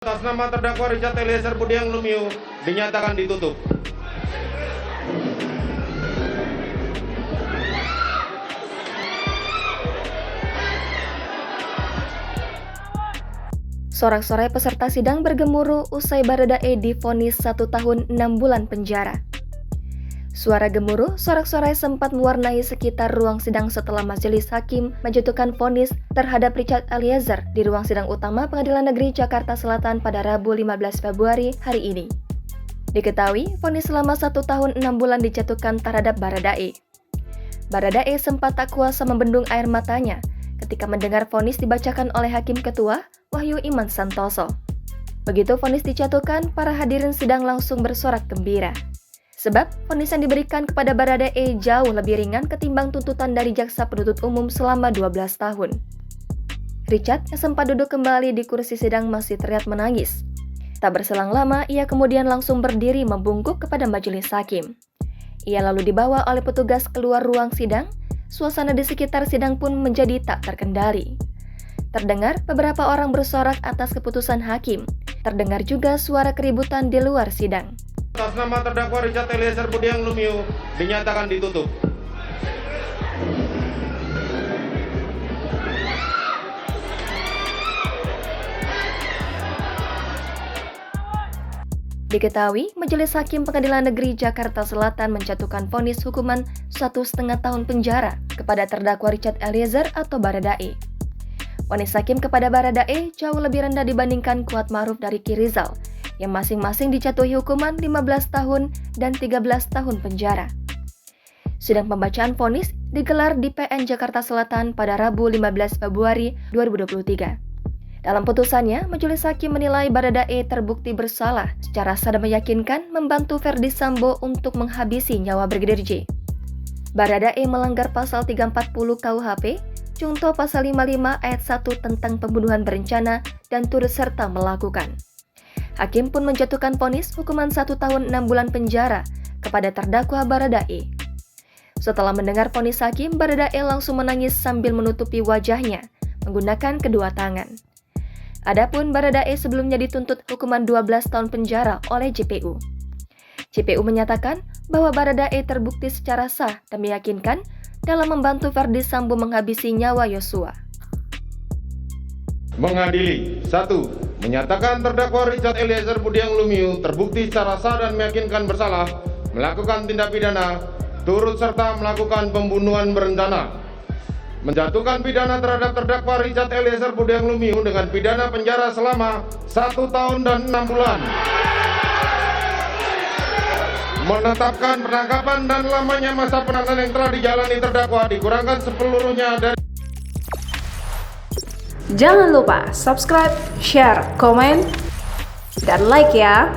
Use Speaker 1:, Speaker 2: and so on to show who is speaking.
Speaker 1: Atas nama terdakwa Richard Eliezer Budiang Lumiu dinyatakan ditutup.
Speaker 2: Sorak-sorai peserta sidang bergemuruh usai Baradae divonis 1 tahun 6 bulan penjara. Suara gemuruh sorak-sorai sempat mewarnai sekitar ruang sidang setelah majelis hakim menjatuhkan vonis terhadap Richard Eliezer di ruang sidang utama Pengadilan Negeri Jakarta Selatan pada Rabu 15 Februari hari ini. Diketahui, vonis selama 1 tahun 6 bulan dijatuhkan terhadap Baradae. Baradae sempat tak kuasa membendung air matanya ketika mendengar vonis dibacakan oleh Hakim Ketua Wahyu Iman Santoso. Begitu vonis dijatuhkan, para hadirin sidang langsung bersorak gembira. Sebab vonis yang diberikan kepada Baradae jauh lebih ringan ketimbang tuntutan dari jaksa penuntut umum selama 12 tahun. Richard yang sempat duduk kembali di kursi sidang masih teriak menangis. Tak berselang lama, ia kemudian langsung berdiri membungkuk kepada majelis hakim. Ia lalu dibawa oleh petugas keluar ruang sidang. Suasana di sekitar sidang pun menjadi tak terkendali. Terdengar beberapa orang bersorak atas keputusan hakim. Terdengar juga suara keributan di luar sidang.
Speaker 1: Atas nama terdakwa Richard Eliezer Budiang Lumiu dinyatakan ditutup.
Speaker 2: Diketahui, Majelis Hakim Pengadilan Negeri Jakarta Selatan menjatuhkan vonis hukuman 1,5 tahun penjara kepada terdakwa Richard Eliezer atau Baradae. Vonis hakim kepada Baradae jauh lebih rendah dibandingkan Kuatmaruf dari Ricky Rizal, yang masing-masing dijatuhi hukuman 15 tahun dan 13 tahun penjara. Sidang pembacaan vonis digelar di PN Jakarta Selatan pada Rabu 15 Februari 2023. Dalam putusannya, Majelis Hakim menilai Baradae terbukti bersalah secara sah dan meyakinkan membantu Verdi Sambo untuk menghabisi nyawa Brigadir J. Baradae melanggar pasal 340 KUHP, Junto pasal 55 ayat 1 tentang pembunuhan berencana dan turut serta melakukan. Hakim pun menjatuhkan vonis hukuman 1 tahun 6 bulan penjara kepada terdakwa Baradae. Setelah mendengar vonis hakim, Baradae langsung menangis sambil menutupi wajahnya menggunakan kedua tangan. Adapun Baradae sebelumnya dituntut hukuman 12 tahun penjara oleh JPU. JPU menyatakan bahwa Baradae terbukti secara sah dan meyakinkan dalam membantu Verdi Sambo menghabisi nyawa Yosua.
Speaker 1: Mengadili 1. Menyatakan terdakwa Richard Eliezer Budiang Lumiu terbukti secara sah dan meyakinkan bersalah melakukan tindak pidana turut serta melakukan pembunuhan berencana. Menjatuhkan pidana terhadap terdakwa Richard Eliezer Budiang Lumiu dengan pidana penjara selama 1 tahun dan 6 bulan. Menetapkan penangkapan dan lamanya masa penahanan yang telah dijalani terdakwa dikurangkan sepeluruhnya dari.
Speaker 3: Jangan lupa subscribe, share, komen, dan like ya.